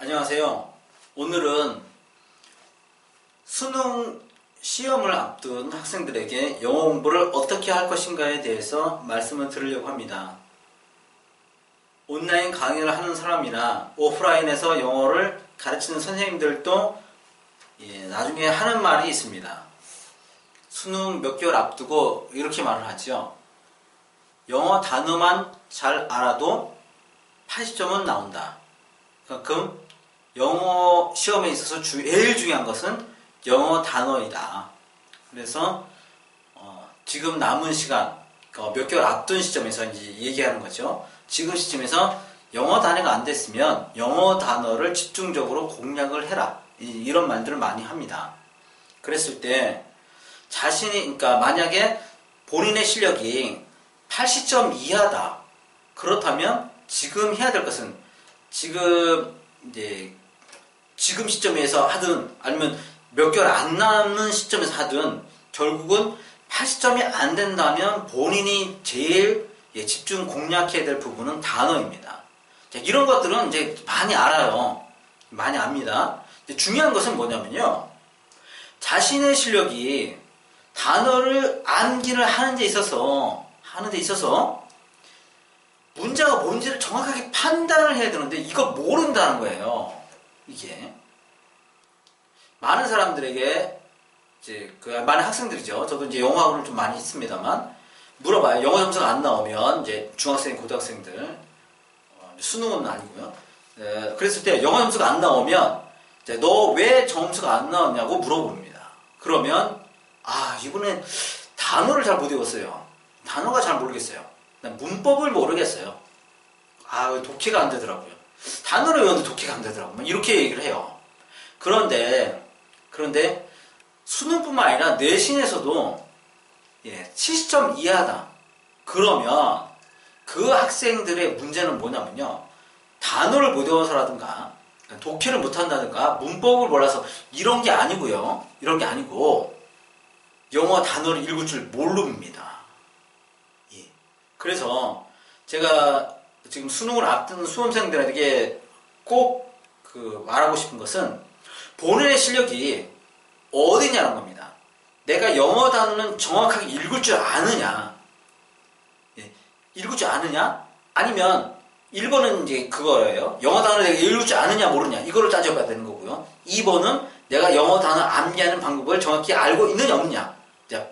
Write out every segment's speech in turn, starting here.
안녕하세요. 오늘은 수능 시험을 앞둔 학생들에게 영어 공부를 어떻게 할 것인가에 대해서 말씀을 드리려고 합니다. 온라인 강의를 하는 사람이나 오프라인에서 영어를 가르치는 선생님들도 나중에 하는 말이 있습니다. 수능 몇 개월 앞두고 이렇게 말을 하죠. 영어 단어만 잘 알아도 80점은 나온다. 그만큼 영어 시험에 있어서 제일 중요한 것은 영어 단어이다. 그래서 지금 남은 시간, 몇 개월 앞둔 시점에서 이제 얘기하는 거죠. 지금 시점에서 영어 단어가 안 됐으면 영어 단어를 집중적으로 공략을 해라. 이런 말들을 많이 합니다. 그랬을 때 그러니까 만약에 본인의 실력이 80점 이하다. 그렇다면 지금 해야 될 것은 지금 시점에서 하든 아니면 몇 개월 안 남은 시점에서 하든 결국은 80점이 안 된다면 본인이 제일 집중 공략해야 될 부분은 단어입니다. 이런 것들은 이제 많이 알아요. 많이 압니다. 중요한 것은 뭐냐면요. 자신의 실력이 단어를 암기를 하는 데 있어서 문제가 뭔지를 정확하게 판단을 해야 되는데 이걸 모른다는 거예요. 이게 많은 사람들에게 많은 학생들이죠. 저도 이제 영어 학원을 좀 많이 했습니다만 물어봐요. 영어 점수가 안 나오면 이제 중학생, 고등학생들 수능은 아니고요. 그랬을 때 영어 점수가 안 나오면 너 왜 점수가 안 나왔냐고 물어봅니다. 그러면 이번엔 단어를 잘 못 외웠어요. 단어가 잘 모르겠어요. 문법을 모르겠어요. 독해가 안 되더라고요. 단어를 외웠는데 독해가 안 되더라고요. 이렇게 얘기를 해요. 그런데 수능뿐만 아니라 내신에서도 70점 이하다. 그러면 그 학생들의 문제는 뭐냐면요. 단어를 못 외워서라든가 독해를 못한다든가 문법을 몰라서 이런 게 아니고요. 이런 게 아니고 영어 단어를 읽을 줄 모릅니다. 그래서 제가 지금 수능을 앞둔 수험생들에게 꼭 말하고 싶은 것은 본인의 실력이 어디냐는 겁니다. 내가 영어 단어는 정확하게 읽을 줄 아느냐? 읽을 줄 아느냐? 아니면 1번은 이제 그거예요. 영어 단어를 내가 읽을 줄 아느냐 모르냐? 이거를 따져봐야 되는 거고요. 2번은 내가 영어 단어 암기하는 방법을 정확히 알고 있느냐 없느냐?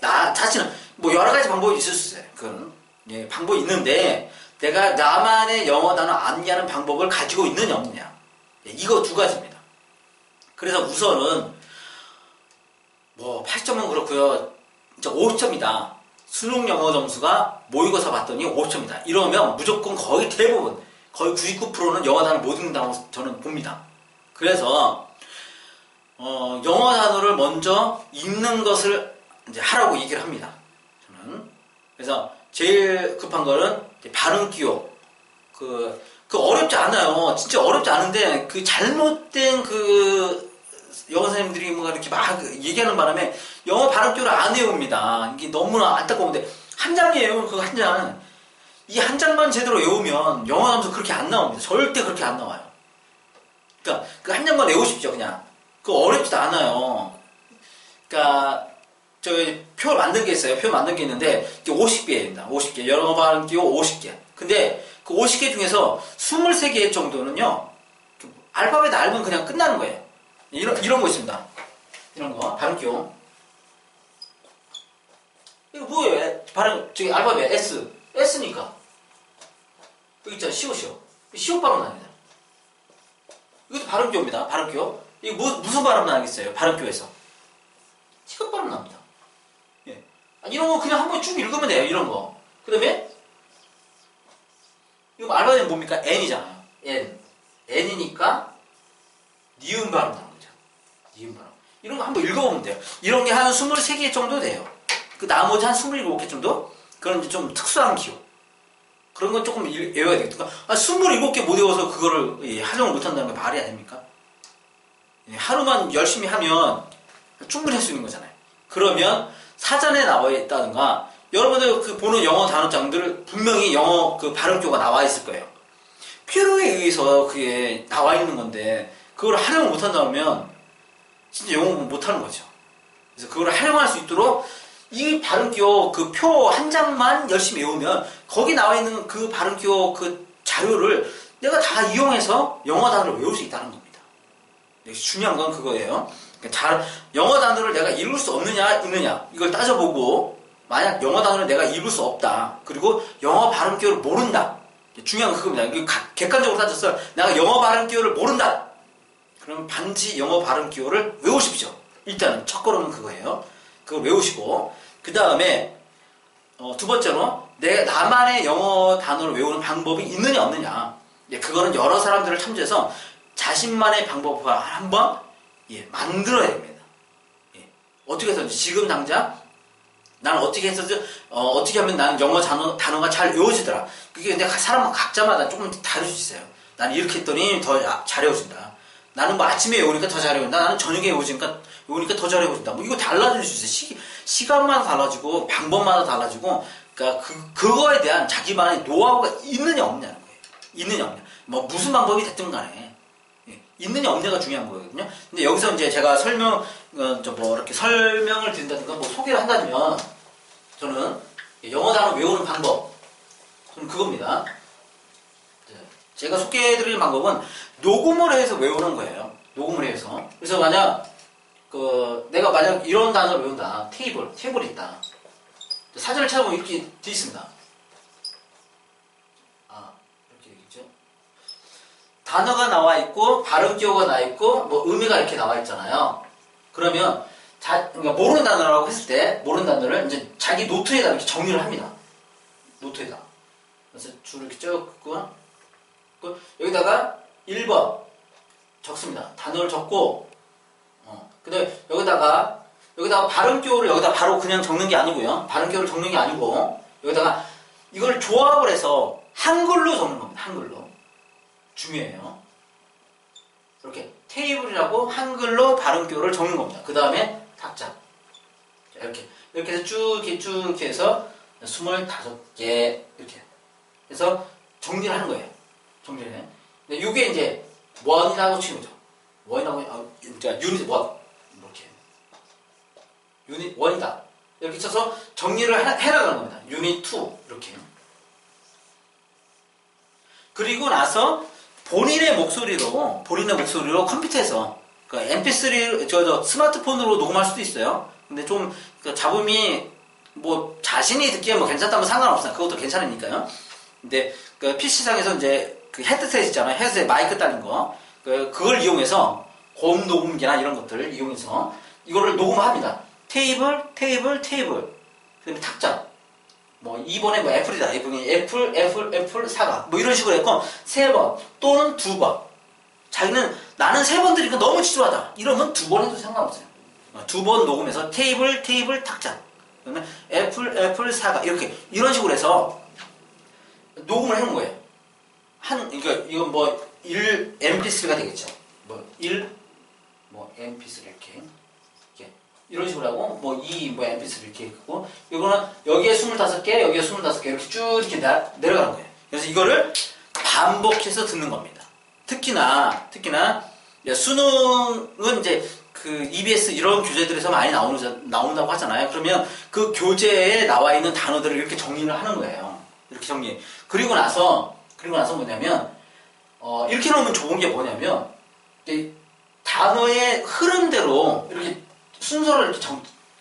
나 자신은 여러 가지 방법이 있을 수 있어요. 그건 방법이 있는데 내가 나만의 영어 단어 암기하는 방법을 가지고 있느냐 없느냐. 이거 두 가지입니다. 그래서 우선은 80점은 그렇고요. 진짜 50점이다. 수능 영어 점수가 모의고사 봤더니 50점이다. 이러면 무조건 거의 대부분, 거의 99%는 영어 단어를 못 읽는다고 저는 봅니다. 그래서 영어 단어를 먼저 읽는 것을 이제 하라고 얘기를 합니다. 저는. 그래서 제일 급한 거는 발음 기호. 그 어렵지 않아요. 진짜 어렵지 않은데 잘못된 영어 선생님들이 이렇게 막 얘기하는 바람에 영어 발음 기호를 안 외웁니다. 이게 너무나 안타까운데 한 장이에요. 그 한 장. 이 한 장만 제대로 외우면 영어 점수 그렇게 안 나옵니다. 절대 그렇게 안 나와요. 그러니까 그 한 장만 외우십시오. 그냥. 어렵지도 않아요. 그러니까 저희 표 만든 게 있어요. 표 만든 게 있는데 50개입니다. 50개. 영어 발음 기호 50개. 근데 그 50개 중에서 23개 정도는요. 알파벳 알면 그냥 끝나는 거예요. 이런 거 있습니다. 이런 거. 발음 기호. 이거 뭐예요? 알파벳 S. S니까. 여기 있잖아. 시오. 시오 발음 나옵니다. 이것도 발음 기호입니다. 발음 기호. 이거 무슨 발음 나겠어요? 발음 기호에서. 시급 발음 나옵니다. 이런 거 그냥 한번 쭉 읽으면 돼요. 이런 거. 그 다음에 이거 알파벳은 뭡니까? N이잖아요. N이니까 니은 발음 나오는 거죠. 니은 발음. 이런 거 한번 읽어보면 돼요. 이런 게 한 23개 정도 돼요. 나머지 한 27개 정도? 그런 이제 좀 특수한 기호. 그런 건 조금 외워야 되겠다. 27개 못 외워서 그거를 활용을 못한다는 게 말이 아닙니까? 하루만 열심히 하면 충분히 할 수 있는 거잖아요. 그러면 사전에 나와 있다든가 여러분들 보는 영어 단어장들 분명히 영어 발음표가 나와 있을 거예요. 필요에 의해서 그게 나와 있는 건데 그걸 활용을 못한다 그러면 진짜 영어 공부 못하는 거죠. 그래서 그걸 활용할 수 있도록 이 발음기호 그 표 한 장만 열심히 외우면 거기 나와 있는 그 발음기호 그 자료를 내가 다 이용해서 영어 단어를 외울 수 있다는 겁니다. 중요한 건 그거예요. 영어 단어를 내가 읽을 수 없느냐 있느냐 이걸 따져보고 만약 영어 단어를 내가 읽을 수 없다. 그리고 영어 발음기호를 모른다. 중요한 건 그겁니다. 객관적으로 따졌어요. 내가 영어 발음기호를 모른다. 그럼 반드시 영어 발음기호를 외우십시오. 일단은 첫 걸음은 그거예요. 그걸 외우시고 그 다음에 두 번째로 나만의 영어 단어를 외우는 방법이 있느냐 없느냐. 그거는 여러 사람들을 참조해서 자신만의 방법을 한번 만들어야 됩니다. 어떻게 해서 지금 당장 나는 어떻게 해서 어떻게 하면 나는 영어 단어가 잘 외워지더라. 그게 근데 사람 각자마다 조금 다를 수 있어요. 나는 이렇게 했더니 더 잘 외워진다. 나는 뭐 아침에 외우니까 더 잘 외운다. 나는 저녁에 외우니까 더 잘 외워진다. 뭐 이거 달라질 수 있어요. 시간마다 달라지고 방법마다 달라지고 그러니까 그거에 대한 자기만의 노하우가 있느냐 없냐는 거예요. 있느냐 없냐. 뭐 무슨 방법이 됐든 간에 있느냐 없냐가 중요한 거거든요. 근데 여기서 이제 제가 이렇게 설명을 드린다든가 뭐 소개를 한다면 저는 영어 단어 외우는 방법 저는 그겁니다. 제가 소개해드릴 방법은 녹음을 해서 외우는 거예요. 녹음을 해서. 그래서 내가 만약 이런 단어를 외운다. 테이블이 있다. 사전을 찾아보면 이렇게 돼 있습니다. 이렇게 되겠죠. 단어가 나와 있고 발음기호가 나와 있고 뭐 의미가 이렇게 나와 있잖아요. 그러면 그러니까 모르는 단어라고 했을 때 모르는 단어를 이제 자기 노트에다 이렇게 정리를 합니다. 노트에다. 그래서 줄을 이렇게 쭉 긋고 여기다가 1번 적습니다. 단어를 적고 근데 여기다가 발음기호를 여기다 바로 그냥 적는 게 아니고요. 발음기호를 적는 게 아니고 여기다가 이걸 조합을 해서 한글로 적는 겁니다. 한글로. 중요해요. 이렇게 테이블이라고 한글로 발음기호를 적는 겁니다. 그 다음에 탁자. 이렇게 해서 쭉 이렇게 해서 25개 이렇게 해서 정리를 하는 거예요. 정리를 해. 근데 이게 이제 원이라고 치는 거죠. 원이라고 그러니까 유닛 원 이렇게 유닛 원이다 이렇게 쳐서 정리를 해나가는 겁니다. 유닛 2 이렇게. 그리고 나서 본인의 목소리로 컴퓨터에서 그러니까 MP3 스마트폰으로 녹음할 수도 있어요. 근데 좀 잡음이 뭐 자신이 듣기에 뭐 괜찮다면 상관없어요. 그것도 괜찮으니까요. 근데 그 PC상에서 이제 그 헤드셋 있잖아요. 헤드셋 마이크 딸린 거. 그걸 이용해서 고음 녹음기나 이런 것들을 이용해서 이거를 녹음합니다. 테이블. 그다음에 탁자. 뭐 2번에 뭐 애플이다. 애플 사과. 뭐 이런 식으로 했고 3번 또는 2번. 자기는 나는 3번 들으니까 너무 지루하다. 이러면 2번 해도 상관없어요. 2번 녹음해서 테이블 탁자. 그다음에 애플 사과 이런 식으로 해서 녹음을 해놓은 거예요. 그러니까 이건 뭐 1mp3가 되겠죠. 뭐 mp3 이렇게 이런 식으로 하고 뭐 mp3 이렇게 있고 이거는 여기에 25개 여기에 25개 이렇게 쭉 이렇게 내려가는 거예요. 그래서 이거를 반복해서 듣는 겁니다. 특히나 수능은 이제 그 EBS 이런 교재들에서 많이 나온다고 하잖아요. 그러면 그 교재에 나와 있는 단어들을 이렇게 정리를 하는 거예요. 이렇게 정리. 그리고 나서 뭐냐면 이렇게 놓으면 좋은 게 뭐냐면 단어의 흐름대로 이렇게 순서를 이렇게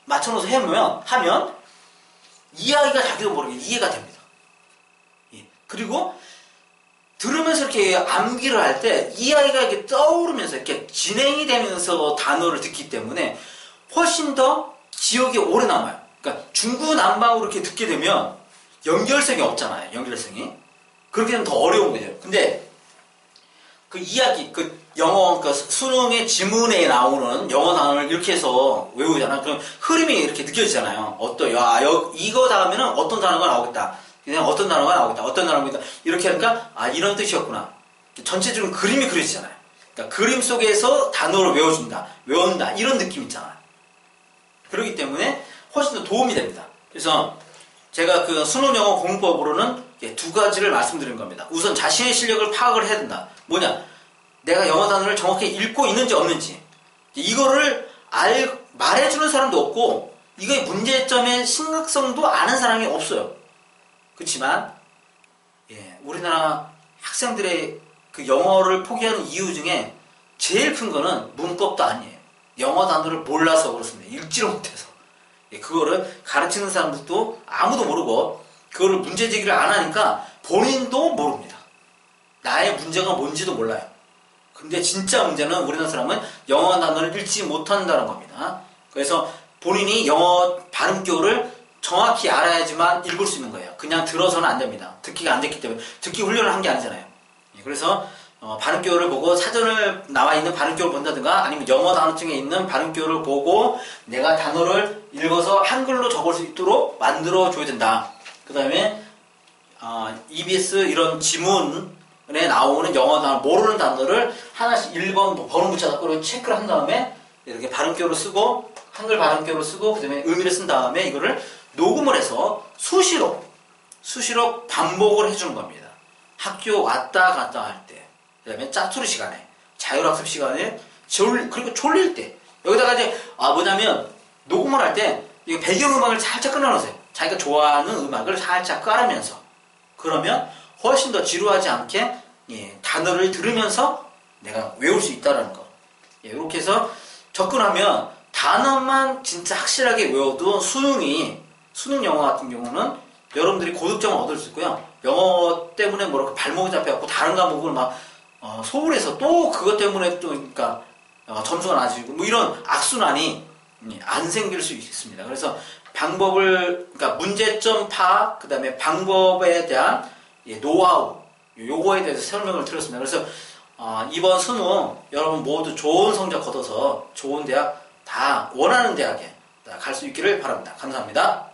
맞춰놓어서 하면 이야기가 자기도 모르게 이해가 됩니다. 그리고 들으면서 이렇게 암기를 할 때 이야기가 이렇게 떠오르면서 이렇게 진행이 되면서 단어를 듣기 때문에 훨씬 더 기억에 오래 남아요. 그러니까 중구난방으로 이렇게 듣게 되면 연결성이 없잖아요. 그렇게 되면 더 어려운 거죠. 근데 그 이야기, 영어, 수능의 지문에 나오는 영어 단어를 이렇게 해서 외우잖아요. 그럼 흐름이 이렇게 느껴지잖아요. 이거 다음에는 어떤 단어가 나오겠다. 그냥 어떤 단어가 나오겠다. 이렇게 하니까, 이런 뜻이었구나. 전체적인 그림이 그려지잖아요. 그러니까 그림 속에서 단어를 외운다. 이런 느낌 있잖아요. 그렇기 때문에 훨씬 더 도움이 됩니다. 그래서 제가 그 수능 영어 공부법으로는 두 가지를 말씀드린 겁니다. 우선 자신의 실력을 파악을 해야 된다. 뭐냐? 내가 영어 단어를 정확히 읽고 있는지 없는지 이거를 말해주는 사람도 없고 이거의 문제점의 심각성도 아는 사람이 없어요. 그렇지만 우리나라 학생들의 그 영어를 포기하는 이유 중에 제일 큰 거는 문법도 아니에요. 영어 단어를 몰라서 그렇습니다. 읽지를 못해서. 그거를 가르치는 사람들도 아무도 모르고 그거를 문제 제기를 안 하니까 본인도 모릅니다. 나의 문제가 뭔지도 몰라요. 근데 진짜 문제는 우리나라 사람은 영어 단어를 읽지 못한다는 겁니다. 그래서 본인이 영어 발음교를 정확히 알아야지만 읽을 수 있는 거예요. 그냥 들어서는 안 됩니다. 듣기가 안 됐기 때문에. 듣기 훈련을 한 게 아니잖아요. 그래서 발음교를 보고 사전을 나와 있는 발음교를 본다든가 아니면 영어 단어증에 있는 발음교를 보고 내가 단어를 읽어서 한글로 적을 수 있도록 만들어 줘야 된다. 그 다음에 EBS 이런 지문에 나오는 영어 단어 모르는 단어를 하나씩 1번 번호 붙여갖고 체크를 한 다음에 이렇게 발음교를 쓰고 한글 발음교를 쓰고 그 다음에 의미를 쓴 다음에 이거를 녹음을 해서 수시로 반복을 해주는 겁니다. 학교 왔다 갔다 할 때, 그 다음에 짜투리 시간에, 자율학습 시간에, 그리고 졸릴 때. 여기다가 이제, 뭐냐면, 녹음을 할 때, 이 배경음악을 살짝 끊어놓으세요. 자기가 좋아하는 음악을 살짝 깔으면서. 그러면 훨씬 더 지루하지 않게, 단어를 들으면서 내가 외울 수 있다는 거. 이렇게 해서 접근하면 단어만 진짜 확실하게 외워도 수능 영어 같은 경우는 여러분들이 고득점을 얻을 수 있고요. 영어 때문에 뭐랄까 발목이 잡혀갖고 다른 과목을 막 소홀해서 또 그것 때문에 또 그러니까 점수가 낮아지고 뭐 이런 악순환이 안 생길 수 있습니다. 그래서 그러니까 문제점 파악, 그 다음에 방법에 대한 노하우, 요거에 대해서 설명을 드렸습니다. 그래서 이번 수능 여러분 모두 좋은 성적 거둬서 좋은 대학 다 원하는 대학에 갈 수 있기를 바랍니다. 감사합니다.